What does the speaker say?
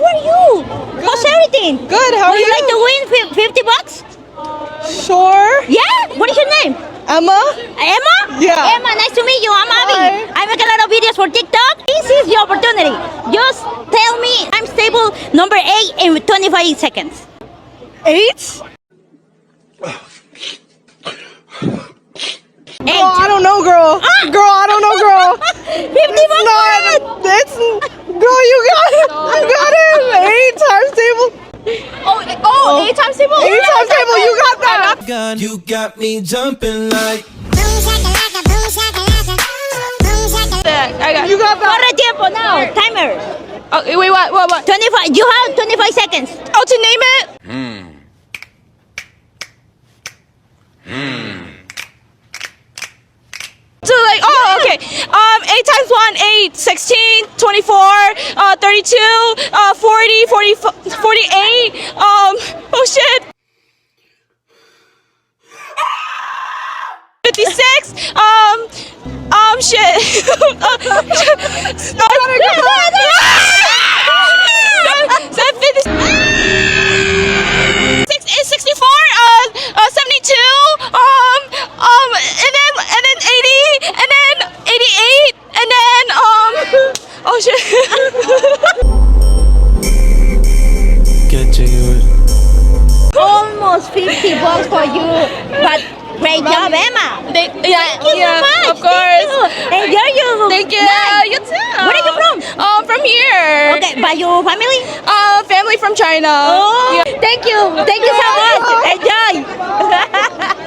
how are you? How's everything? Good, how are Would you you? like to win $50? Sure. Yeah? What is your name? Emma? Emma? Yeah. Emma, nice to meet you. I'm Abby. Hi. I make a lot of videos for TikTok. This is your opportunity. Just tell me I'm stable number 8 in 25 seconds. 8? 8. Oh, I don't know, girl. Girl, I don't know, girl. 50 It's bucks. not. It's. Girl, you got it. You got it. 8 times table. Oh, 8 times table. 8 times table. You got that. Gun, you got me jumping like. I got. You got that. Corre tiempo now. Timer. Oh, wait, what? 25. You have 25 seconds. Oh, to name it. So like, oh, okay. 8 times 1, 8, 16, 24, 32, 40, 48. Oh shit. 56. Shit. 64, 72, and then 80, and then 88, and then oh shit. Get jiggy with. Almost 50 bucks for you. But great job, Emma. Thank you so much. of course. Thank you. Enjoy you. Thank you. Nice. You too. Where are you from? From here. Okay, by your family? Family from China. Oh, Yeah. thank you. Thank you so much. Enjoy.